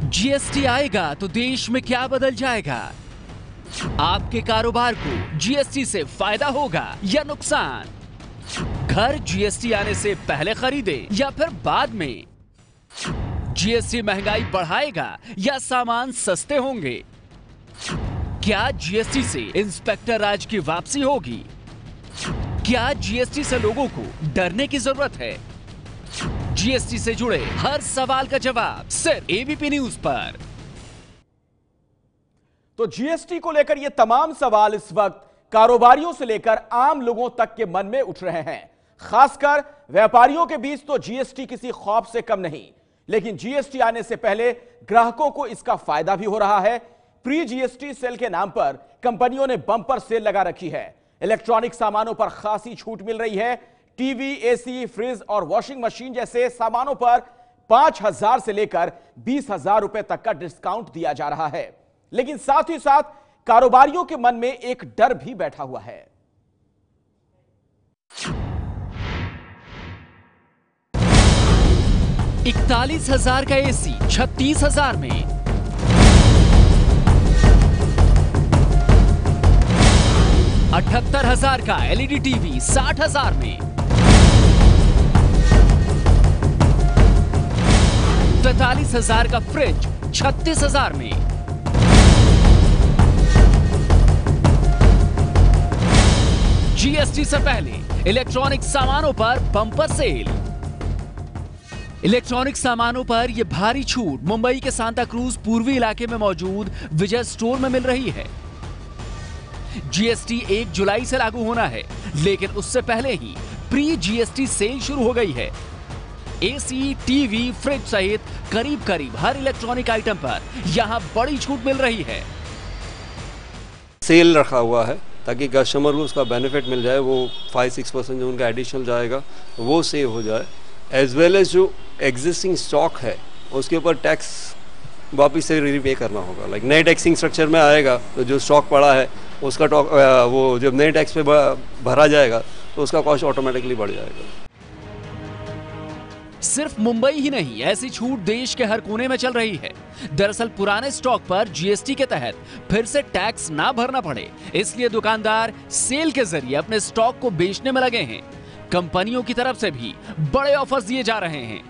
GST आएगा तो देश में क्या बदल जाएगा? आपके कारोबार को जीएसटी से फायदा होगा या नुकसान? घर जीएसटी आने से पहले खरीदे या फिर बाद में? जीएसटी महंगाई बढ़ाएगा या सामान सस्ते होंगे? क्या जीएसटी से इंस्पेक्टर राज की वापसी होगी? क्या जीएसटी से लोगों को डरने की जरूरत है? जीएसटी से जुड़े हर सवाल का जवाब सिर्फ एबीपी न्यूज पर। तो जीएसटी को लेकर ये तमाम सवाल इस वक्त कारोबारियों से लेकर आम लोगों तक के मन में उठ रहे हैं। खासकर व्यापारियों के बीच तो जीएसटी किसी खौफ से कम नहीं, लेकिन जीएसटी आने से पहले ग्राहकों को इसका फायदा भी हो रहा है। प्री जीएसटी सेल के नाम पर कंपनियों ने बम्पर सेल लगा रखी है। इलेक्ट्रॉनिक सामानों पर खासी छूट मिल रही है। टीवी, एसी, फ्रिज और वॉशिंग मशीन जैसे सामानों पर 5,000 से लेकर 20,000 रुपए तक का डिस्काउंट दिया जा रहा है। लेकिन साथ ही साथ कारोबारियों के मन में एक डर भी बैठा हुआ है। $41,000 का एसी 36,000 में, 78,000 का एलईडी टीवी 60,000 में, 43,000 का फ्रिज 36,000 में, जीएसटी से पहले इलेक्ट्रॉनिक सामानों पर बम्पर सेल। इलेक्ट्रॉनिक सामानों पर यह भारी छूट मुंबई के सांता क्रूज पूर्वी इलाके में मौजूद विजय स्टोर में मिल रही है। जीएसटी 1 जुलाई से लागू होना है, लेकिन उससे पहले ही प्री जीएसटी सेल शुरू हो गई है। एसी, टीवी, फ्रिज सहित करीब करीब हर इलेक्ट्रॉनिक आइटम पर यहां बड़ी छूट मिल रही है। सेल रखा हुआ है ताकि कस्टमर को उसका बेनिफिट मिल जाए, वो 5-6% जो उनका एडिशनल जाएगा वो सेव हो जाए, एज वेल एज जो एग्जिस्टिंग स्टॉक है उसके ऊपर टैक्स वापस से रीपे करना होगा। लाइक नए टैक्सिंग स्ट्रक्चर में आएगा तो जो स्टॉक पड़ा है उसका वो जब नए टैक्स पे भरा जाएगा तो उसका कॉस्ट ऑटोमेटिकली बढ़ जाएगा। सिर्फ मुंबई ही नहीं, ऐसी छूट देश के हर कोने में चल रही है। दरअसल पुराने स्टॉक पर जीएसटी के तहत फिर से टैक्स ना भरना पड़े, इसलिए दुकानदार सेल के जरिए अपने स्टॉक को बेचने में लगे हैं। कंपनियों की तरफ से भी बड़े ऑफर्स दिए जा रहे हैं।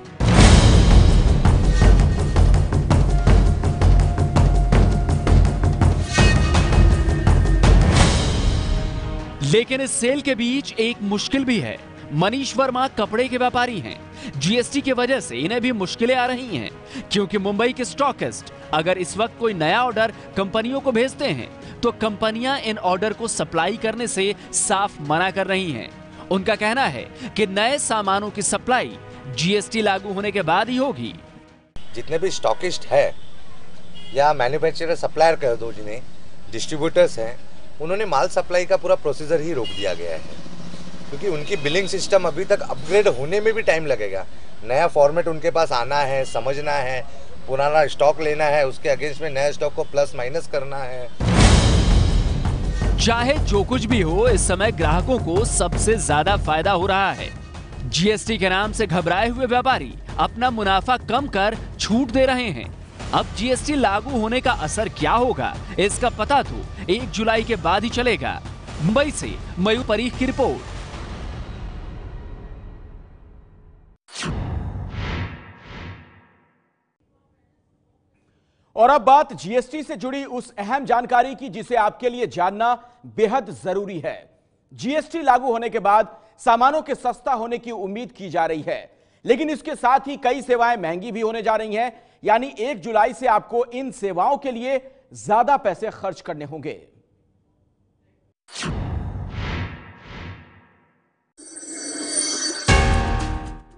लेकिन इस सेल के बीच एक मुश्किल भी है। मनीष वर्मा कपड़े के व्यापारी हैं। जीएसटी की वजह से इन्हें भी मुश्किलें आ रही हैं, क्योंकि मुंबई के स्टॉकिस्ट अगर इस वक्त कोई नया ऑर्डर कंपनियों को भेजते हैं तो कंपनियां इन ऑर्डर को सप्लाई करने से साफ मना कर रही हैं। उनका कहना है कि नए सामानों की सप्लाई जीएसटी लागू होने के बाद ही होगी। जितने भी स्टॉकिस्ट है या मैन्युफैक्चरर सप्लायर कर दो, जिन्हें डिस्ट्रीब्यूटर्स हैं, उन्होंने माल सप्लाई का पूरा प्रोसीजर ही रोक दिया गया है, क्योंकि उनकी बिलिंग सिस्टम अभी तक अपग्रेड होने में भी टाइम लगेगा। नया फॉर्मेट उनके पास आना है, समझना है, पुराना स्टॉक लेना है, उसके अगेंस्ट में नए स्टॉक को प्लस माइनस करना है। चाहे जो कुछ भी हो, इस समय ग्राहकों को सबसे ज्यादा फायदा हो रहा है। जीएसटी के नाम से घबराए हुए व्यापारी अपना मुनाफा कम कर छूट दे रहे हैं। अब जीएसटी लागू होने का असर क्या होगा, इसका पता तो 1 जुलाई के बाद ही चलेगा। मुंबई से मयूर परीख की रिपोर्ट। और अब बात जीएसटी से जुड़ी उस अहम जानकारी की जिसे आपके लिए जानना बेहद जरूरी है। जीएसटी लागू होने के बाद सामानों के सस्ता होने की उम्मीद की जा रही है, लेकिन इसके साथ ही कई सेवाएं महंगी भी होने जा रही हैं। यानी 1 जुलाई से आपको इन सेवाओं के लिए ज्यादा पैसे खर्च करने होंगे।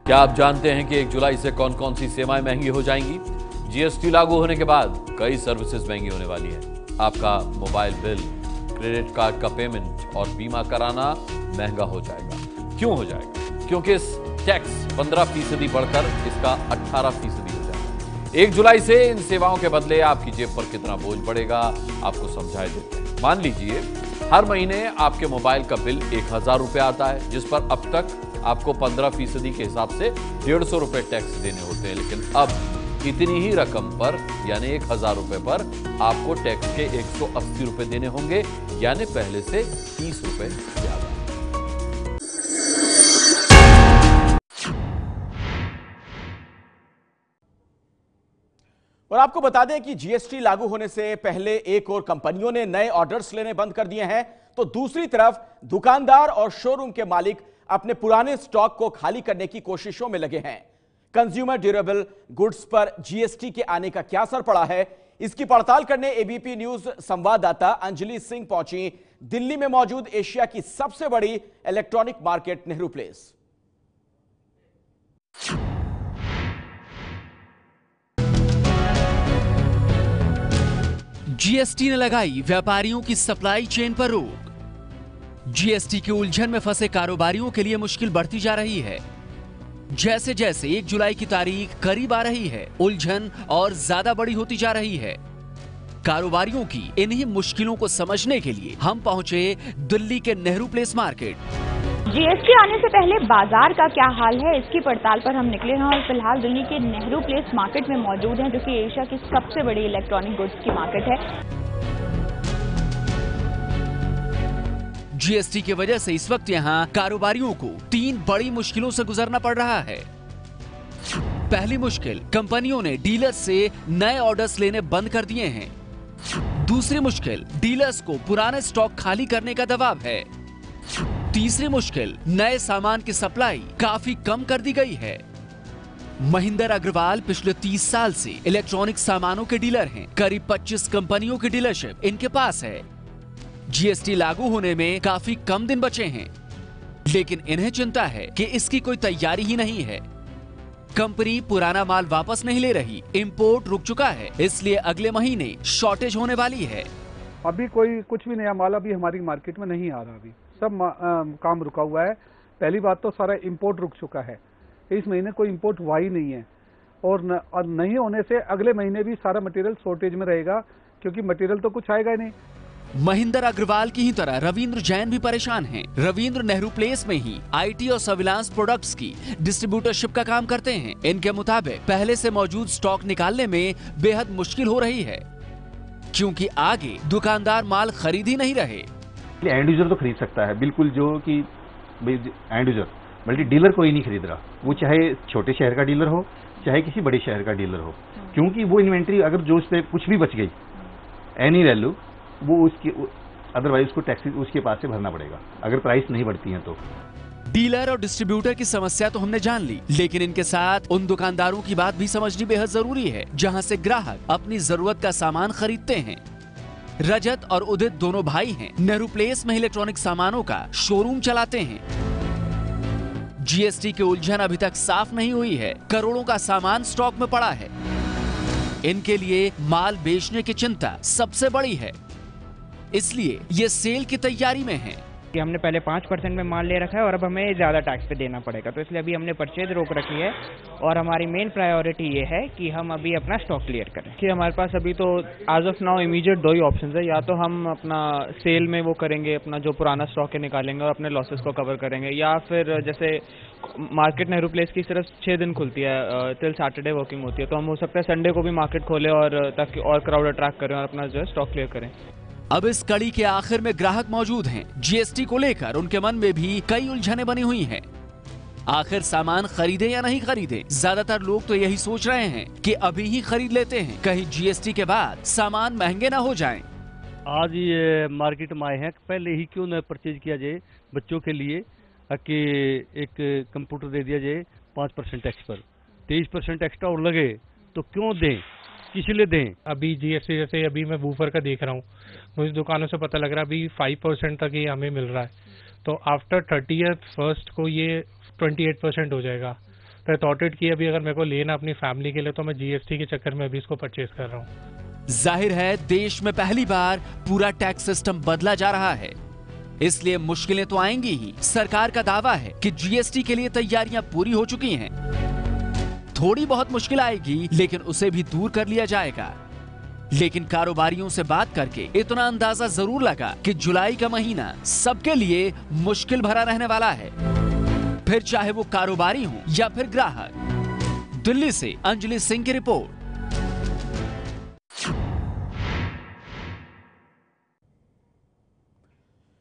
क्या आप जानते हैं कि 1 जुलाई से कौन कौन सी सेवाएं महंगी हो जाएंगी? जीएसटी लागू होने के बाद कई सर्विसेज महंगी होने वाली है। आपका मोबाइल बिल, क्रेडिट कार्ड का पेमेंट और बीमा कराना महंगा हो जाएगा। क्यों हो जाएगा? क्योंकि इस टैक्स 15% बढ़कर इसका 18% हो जाएगा। 1 जुलाई से इन सेवाओं के बदले आपकी जेब पर कितना बोझ पड़ेगा, आपको समझाए देते हैं। मान लीजिए हर महीने आपके मोबाइल का बिल 1,000 रुपए आता है, जिस पर अब तक आपको 15% के हिसाब से 150 रुपए टैक्स देने होते हैं। लेकिन अब इतनी ही रकम पर यानी 1000 रुपए पर आपको टैक्स के 180 रुपए देने होंगे, यानी पहले से 30 रुपए ज्यादा। और आपको बता दें कि जीएसटी लागू होने से पहले एक और कंपनियों ने नए ऑर्डर्स लेने बंद कर दिए हैं, तो दूसरी तरफ दुकानदार और शोरूम के मालिक अपने पुराने स्टॉक को खाली करने की कोशिशों में लगे हैं। कंज्यूमर ड्यूरेबल गुड्स पर जीएसटी के आने का क्या असर पड़ा है, इसकी पड़ताल करने एबीपी न्यूज संवाददाता अंजलि सिंह पहुंची दिल्ली में मौजूद एशिया की सबसे बड़ी electronic market Nehru place. GST ने लगाई व्यापारियों की सप्लाई चेन पर रोक। जीएसटी की उलझन में फंसे कारोबारियों के लिए मुश्किल बढ़ती जा रही है। जैसे जैसे 1 जुलाई की तारीख करीब आ रही है, उलझन और ज्यादा बड़ी होती जा रही है। कारोबारियों की इन्हीं मुश्किलों को समझने के लिए हम पहुंचे दिल्ली के नेहरू प्लेस मार्केट। जीएसटी आने से पहले बाजार का क्या हाल है, इसकी पड़ताल पर हम निकले हैं और फिलहाल दिल्ली के नेहरू प्लेस मार्केट में मौजूद हैं, जो कि एशिया की सबसे बड़ी इलेक्ट्रॉनिक गुड्स की मार्केट है। जीएसटी की वजह से इस वक्त यहाँ कारोबारियों को 3 बड़ी मुश्किलों से गुजरना पड़ रहा है। पहली मुश्किल, कंपनियों ने डीलर्स से नए ऑर्डर्स लेने बंद कर दिए हैं। दूसरी मुश्किल, डीलर्स को पुराने स्टॉक खाली करने का दबाव है। तीसरी मुश्किल, नए सामान की सप्लाई काफी कम कर दी गई है। महिंदर अग्रवाल पिछले 30 साल से इलेक्ट्रॉनिक सामानों के डीलर हैं। करीब 25 कंपनियों की डीलरशिप इनके पास है। जीएसटी लागू होने में काफी कम दिन बचे हैं, लेकिन इन्हें चिंता है कि इसकी कोई तैयारी ही नहीं है। कंपनी पुराना माल वापस नहीं ले रही, इंपोर्ट रुक चुका है, इसलिए अगले महीने शॉर्टेज होने वाली है। अभी कोई कुछ भी नया माल अभी हमारी मार्केट में नहीं आ रहा, अभी सब काम रुका हुआ है। पहली बात तो सारा इंपोर्ट रुक चुका है, इस महीने कोई इंपोर्ट हुआ ही नहीं है, और नहीं होने से अगले महीने भी सारा मटेरियल शॉर्टेज में रहेगा, क्योंकि मटेरियल तो कुछ आएगा ही नहीं। महिंदर अग्रवाल की ही तरह रविंद्र जैन भी परेशान हैं। रविंद्र नेहरू प्लेस में ही आईटी और सर्विलांस प्रोडक्ट्स की डिस्ट्रीब्यूटरशिप का काम करते हैं। इनके मुताबिक पहले से मौजूद स्टॉक निकालने में बेहद मुश्किल हो रही है, क्योंकि आगे दुकानदार माल खरीद ही नहीं रहे। एंड यूजर तो खरीद सकता है बिल्कुल, जो कि एंड यूजर, बल्कि डीलर कोई नहीं खरीद रहा, वो चाहे छोटे शहर का डीलर हो चाहे किसी बड़े शहर का डीलर हो, क्योंकि वो इन्वेंट्री अगर जो उस पर कुछ भी बच गई एनी वैल्यू, वो उसकी अदरवाइज उसको टैक्स उसके पास से भरना पड़ेगा अगर प्राइस नहीं बढ़ती है तो। डीलर और डिस्ट्रीब्यूटर की समस्या तो हमने जान ली, लेकिन इनके साथ उन दुकानदारों की बात भी समझनी बेहद जरूरी है जहां से ग्राहक अपनी जरूरत का सामान खरीदते हैं। रजत और उदित दोनों भाई हैं, नेहरू प्लेस में इलेक्ट्रॉनिक सामानों का शोरूम चलाते हैं। जीएसटी की उलझन अभी तक साफ नहीं हुई है, करोड़ों का सामान स्टॉक में पड़ा है। इनके लिए माल बेचने की चिंता सबसे बड़ी है, इसलिए ये सेल की तैयारी में है। कि हमने पहले 5% में माल ले रखा है और अब हमें ज़्यादा टैक्स पे देना पड़ेगा, तो इसलिए अभी हमने परचेज रोक रखी है और हमारी मेन प्रायोरिटी ये है कि हम अभी अपना स्टॉक क्लियर करें। कि हमारे पास अभी तो एज ऑफ नाउ इमीडिएट 2 ही ऑप्शन है, या तो हम अपना सेल में वो करेंगे, अपना जो पुराना स्टॉक है निकालेंगे और अपने लॉसेस को कवर करेंगे, या फिर जैसे मार्केट नेहरू प्लेस की सिर्फ 6 दिन खुलती है, टिल सैटरडे वर्किंग होती है, तो हम हो सकता है संडे को भी मार्केट खोलें और ताकि और क्राउड अट्रैक्ट करें और अपना जो है स्टॉक क्लियर करें। अब इस कड़ी के आखिर में ग्राहक मौजूद हैं। जीएसटी को लेकर उनके मन में भी कई उलझनें बनी हुई हैं। आखिर सामान खरीदे या नहीं खरीदे? ज्यादातर लोग तो यही सोच रहे हैं कि अभी ही खरीद लेते हैं, कहीं जीएसटी के बाद सामान महंगे ना हो जाएं। आज ये मार्केट में आए हैं, पहले ही क्यों न परचेज किया जाए बच्चों के लिए, कि एक कंप्यूटर दे दिया जाए 5% टैक्स पर, 23% एक्स्ट्रा और लगे तो क्यों दें, किस लिए दें। अभी जीएसटी जैसे अभी मैं वूफर का देख रहा हूँ, मुझे दुकानों से पता लग रहा है अभी 5% तक ही हमें मिल रहा है, तो आफ्टर 30th फर्स्ट को ये 28% हो जाएगा। तो थॉटेड कि अभी अगर मेरे को लेना अपनी फैमिली के लिए, तो मैं जीएसटी के चक्कर में अभी इसको परचेज कर रहा हूँ। जाहिर है देश में पहली बार पूरा टैक्स सिस्टम बदला जा रहा है, इसलिए मुश्किलें तो आएंगी ही। सरकार का दावा है कि जीएसटी के लिए तैयारियां पूरी हो चुकी हैं। थोड़ी बहुत मुश्किल आएगी, लेकिन उसे भी दूर कर लिया जाएगा। लेकिन कारोबारियों से बात करके इतना अंदाजा जरूर लगा कि जुलाई का महीना सबके लिए मुश्किल भरा रहने वाला है, फिर चाहे वो कारोबारी हो या फिर ग्राहक। दिल्ली से अंजलि सिंह की रिपोर्ट।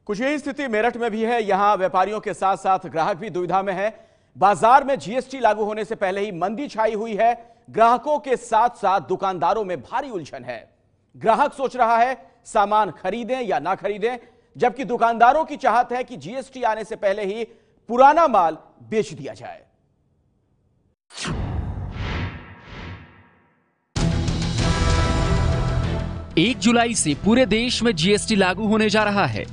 कुछ यही स्थिति मेरठ में भी है। यहां व्यापारियों के साथ साथ ग्राहक भी दुविधा में है। बाजार में जीएसटी लागू होने से पहले ही मंदी छाई हुई है। ग्राहकों के साथ साथ दुकानदारों में भारी उलझन है। ग्राहक सोच रहा है सामान खरीदें या ना खरीदें, जबकि दुकानदारों की चाहत है कि जीएसटी आने से पहले ही पुराना माल बेच दिया जाए। 1 जुलाई से पूरे देश में जीएसटी लागू होने जा रहा है।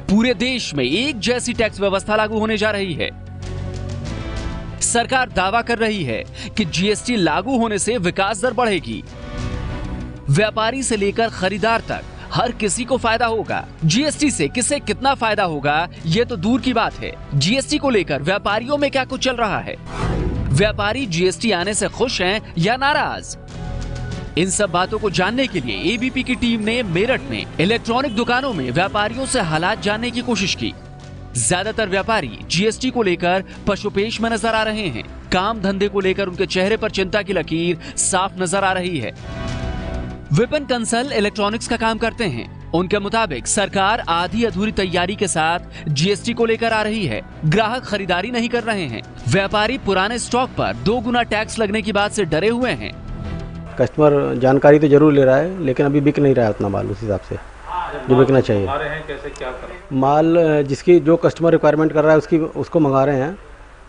पूरे देश में एक जैसी टैक्स व्यवस्था लागू होने जा रही है। सरकार दावा कर रही है कि जीएसटी लागू होने से विकास दर बढ़ेगी। व्यापारी से लेकर खरीदार तक हर किसी को फायदा होगा। जीएसटी से किसे कितना फायदा होगा ये तो दूर की बात है। जीएसटी को लेकर व्यापारियों में क्या कुछ चल रहा है? व्यापारी जीएसटी आने से खुश हैं या नाराज? इन सब बातों को जानने के लिए एबीपी की टीम ने मेरठ में इलेक्ट्रॉनिक दुकानों में व्यापारियों से हालात जानने की कोशिश की। ज्यादातर व्यापारी जीएसटी को लेकर पशुपेश में नजर आ रहे हैं। काम धंधे को लेकर उनके चेहरे पर चिंता की लकीर साफ नजर आ रही है। विपिन कंसल इलेक्ट्रॉनिक्स का काम करते हैं। उनके मुताबिक सरकार आधी अधूरी तैयारी के साथ जीएसटी को लेकर आ रही है। ग्राहक खरीदारी नहीं कर रहे हैं। व्यापारी पुराने स्टॉक पर 2 गुना टैक्स लगने की बात से डरे हुए हैं। कस्टमर जानकारी तो जरूर ले रहा है, लेकिन अभी बिक नहीं रहा है उतना माल उस हिसाब से जो बिकना चाहिए। कैसे क्या करें? माल जिसकी जो कस्टमर रिक्वायरमेंट कर रहा है उसको मंगा रहे हैं,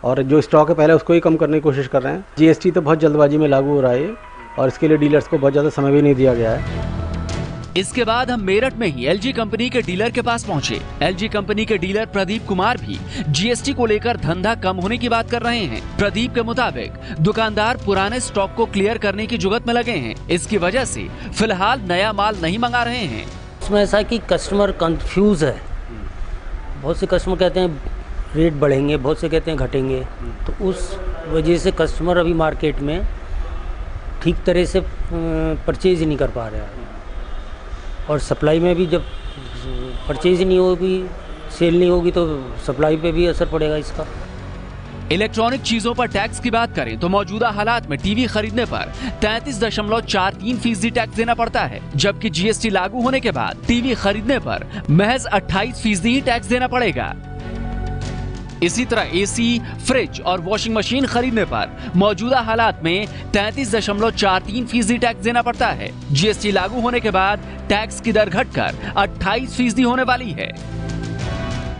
और जो स्टॉक है पहले उसको ही कम करने की कोशिश कर रहे हैं। जीएसटी तो बहुत जल्दबाजी में लागू हो रहा है और इसके लिए डीलर्स को बहुत ज़्यादा समय भी नहीं दिया गया है। इसके बाद हम मेरठ में ही एलजी कंपनी के डीलर के पास पहुंचे। एलजी कंपनी के डीलर प्रदीप कुमार भी जीएसटी को लेकर धंधा कम होने की बात कर रहे हैं। प्रदीप के मुताबिक दुकानदार पुराने स्टॉक को क्लियर करने की जुगत में लगे हैं। इसकी वजह से फिलहाल नया माल नहीं मंगा रहे हैं। इसमें ऐसा है कि कस्टमर कंफ्यूज है। बहुत से कस्टमर कहते हैं रेट बढ़ेंगे, बहुत से कहते हैं घटेंगे, तो उस वजह से कस्टमर अभी मार्केट में ठीक तरह से परचेज ही नहीं कर पा रहे हैं। और सप्लाई में भी जब परचेज नहीं होगी, सेल नहीं होगी, तो सप्लाई पे भी असर पड़ेगा इसका। इलेक्ट्रॉनिक चीजों पर टैक्स की बात करें तो मौजूदा हालात में टीवी खरीदने पर 33.43% टैक्स देना पड़ता है, जबकि जीएसटी लागू होने के बाद टीवी खरीदने पर महज 28% ही टैक्स देना पड़ेगा। इसी तरह एसी, फ्रिज और वॉशिंग मशीन खरीदने पर मौजूदा हालात में 33.43% टैक्स देना पड़ता है। जीएसटी लागू होने के बाद टैक्स की दर घटकर 28% होने वाली है।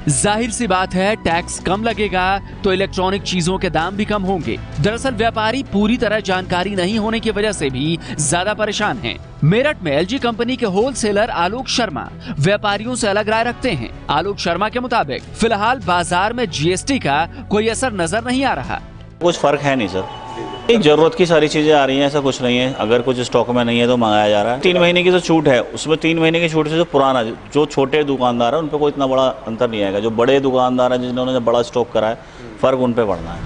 जाहिर सी बात है, टैक्स कम लगेगा तो इलेक्ट्रॉनिक चीजों के दाम भी कम होंगे। दरअसल व्यापारी पूरी तरह जानकारी नहीं होने की वजह से भी ज्यादा परेशान हैं। मेरठ में एलजी कंपनी के होलसेलर आलोक शर्मा व्यापारियों से अलग राय रखते हैं। आलोक शर्मा के मुताबिक फिलहाल बाजार में जीएसटी का कोई असर नजर नहीं आ रहा। कुछ फर्क है नहीं सर, एक जरूरत की सारी चीजें आ रही हैं, ऐसा कुछ नहीं है। अगर कुछ स्टॉक में नहीं है तो मंगाया जा रहा है। 3 महीने की जो छूट है, उसमें 3 महीने की छूट से जो पुराना, जो छोटे दुकानदार है उन पर कोई इतना बड़ा अंतर नहीं आएगा। जो बड़े दुकानदार हैं जिन्होंने बड़ा स्टॉक करा है, फर्क उन पे पड़ना है।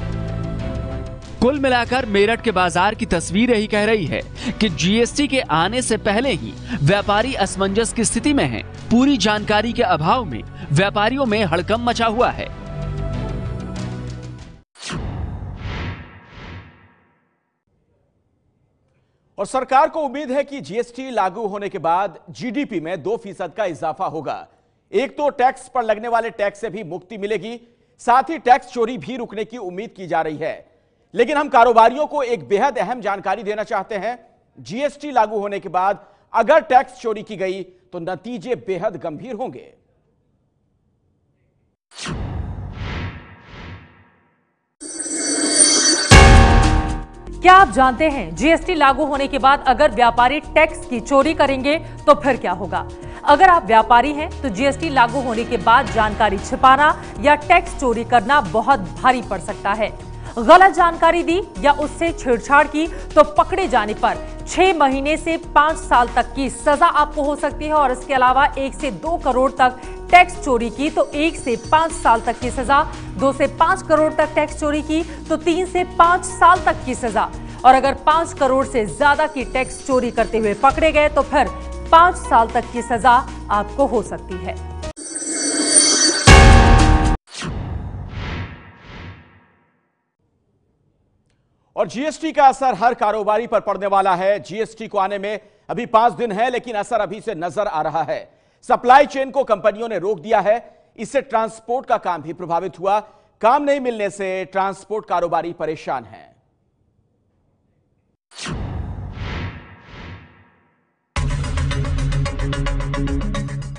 कुल मिलाकर मेरठ के बाजार की तस्वीर यही कह रही है कि जीएसटी के आने से पहले ही व्यापारी असमंजस की स्थिति में हैं। पूरी जानकारी के अभाव में व्यापारियों में हड़कंप मचा हुआ है। और सरकार को उम्मीद है कि जीएसटी लागू होने के बाद जीडीपी में 2% का इजाफा होगा। एक तो टैक्स पर लगने वाले टैक्स से भी मुक्ति मिलेगी, साथ ही टैक्स चोरी भी रुकने की उम्मीद की जा रही है। लेकिन हम कारोबारियों को एक बेहद अहम जानकारी देना चाहते हैं। जीएसटी लागू होने के बाद अगर टैक्स चोरी की गई तो नतीजे बेहद गंभीर होंगे। क्या आप जानते हैं जीएसटी लागू होने के बाद अगर व्यापारी टैक्स की चोरी करेंगे तो फिर क्या होगा? अगर आप व्यापारी हैं तो जीएसटी लागू होने के बाद जानकारी छिपाना या टैक्स चोरी करना बहुत भारी पड़ सकता है। गलत जानकारी दी या उससे छेड़छाड़ की तो पकड़े जाने पर 6 महीने से 5 साल तक की सजा आपको हो सकती है। और इसके अलावा 1 से 2 करोड़ तक टैक्स चोरी की तो 1 से 5 साल तक की सजा, 2 से 5 करोड़ तक टैक्स चोरी की तो 3 से 5 साल तक की सजा, और अगर 5 करोड़ से ज्यादा की टैक्स चोरी करते हुए पकड़े गए तो फिर 5 साल तक की सजा आपको हो सकती है। और जीएसटी का असर हर कारोबारी पर पड़ने वाला है। जीएसटी को आने में अभी 5 दिन है, लेकिन असर अभी से नजर आ रहा है। सप्लाई चेन को कंपनियों ने रोक दिया है। इससे ट्रांसपोर्ट का काम भी प्रभावित हुआ। काम नहीं मिलने से ट्रांसपोर्ट कारोबारी परेशान हैं।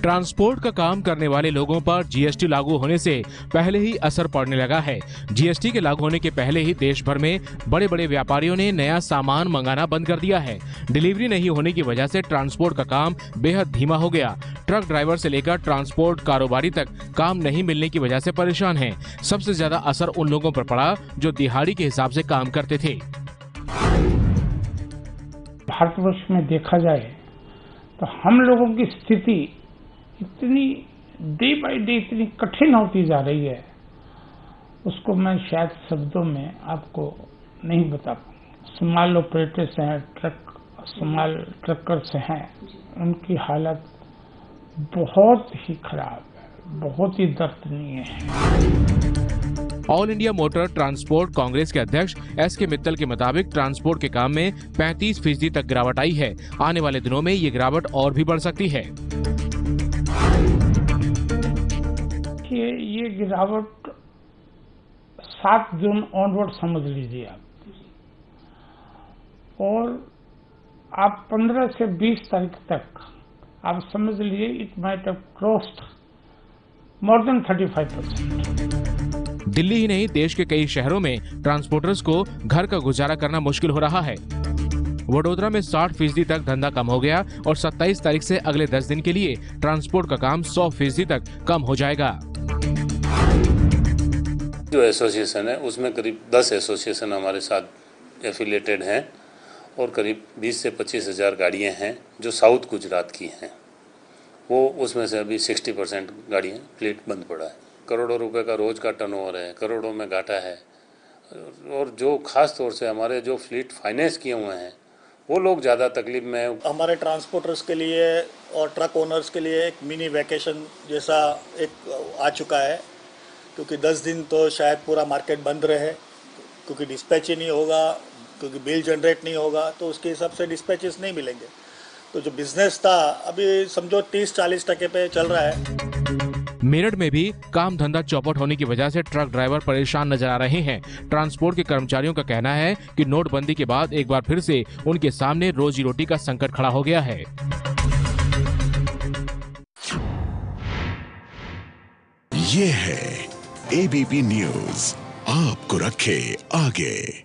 ट्रांसपोर्ट का काम करने वाले लोगों पर जीएसटी लागू होने से पहले ही असर पड़ने लगा है। जीएसटी के लागू होने के पहले ही देश भर में बड़े बड़े व्यापारियों ने नया सामान मंगाना बंद कर दिया है। डिलीवरी नहीं होने की वजह से ट्रांसपोर्ट का काम बेहद धीमा हो गया। ट्रक ड्राइवर से लेकर ट्रांसपोर्ट कारोबारी तक काम नहीं मिलने की वजह से परेशान हैं। सबसे ज्यादा असर उन लोगों पर पड़ा जो दिहाड़ी के हिसाब से काम करते थे। भारतवर्ष में देखा जाए तो हम लोगों की स्थिति इतनी डे बाय डे इतनी कठिन होती जा रही है, उसको मैं शायद शब्दों में आपको नहीं बता पाऊंगा। स्मॉल ऑपरेटर्स हैं, स्मॉल ट्रकर्स हैं, उनकी हालत बहुत ही खराब है, बहुत ही दर्दनीय है। All India motor transport Congress के अध्यक्ष एस.के. मित्तल के मुताबिक ट्रांसपोर्ट के काम में 35% तक गिरावट आई है। आने वाले दिनों में ये गिरावट और भी बढ़ सकती है। ये गिरावट 7 जून ऑनवर्ड समझ लीजिए आप, और आप 15 से 20 तारीख तक आप समझ लीजिए it might have crossed more than 35%। Delhi ही नहीं, देश के कई शहरों में ट्रांसपोर्टर्स को घर का गुजारा करना मुश्किल हो रहा है। वडोदरा में 60% तक धंधा कम हो गया और 27 तारीख से अगले 10 दिन के लिए ट्रांसपोर्ट का काम 100% तक कम हो जाएगा। जो एसोसिएशन है उसमें करीब 10 एसोसिएशन हमारे साथ एफिलिएटेड हैं और करीब 20 से 25 हज़ार गाड़ियाँ हैं जो साउथ गुजरात की हैं। वो उसमें से अभी 60% गाड़ियाँ फ्लीट बंद पड़ा है। करोड़ों रुपए का रोज का टर्नओवर है, करोड़ों में घाटा है। और जो खास तौर से हमारे जो फ्लीट फाइनेंस किए हुए हैं वो लोग ज़्यादा तकलीफ में हैं। हमारे ट्रांसपोर्टर्स के लिए और ट्रक ओनर्स के लिए एक मिनी वैकेशन जैसा एक आ चुका है, क्योंकि 10 दिन तो शायद पूरा मार्केट बंद रहे, क्योंकि डिस्पैच ही नहीं होगा, क्योंकि बिल जनरेट नहीं होगा, तो उसके हिसाब से डिस्पैचेस नहीं मिलेंगे। तो जो बिजनेस था अभी समझो 30-40% पे चल रहा है। मेरठ में भी काम धंधा चौपट होने की वजह से ट्रक ड्राइवर परेशान नजर आ रहे हैं। ट्रांसपोर्ट के कर्मचारियों का कहना है कि नोटबंदी के बाद एक बार फिर से उनके सामने रोजी रोटी का संकट खड़ा हो गया है। ये है एबीपी न्यूज, आपको रखे आगे।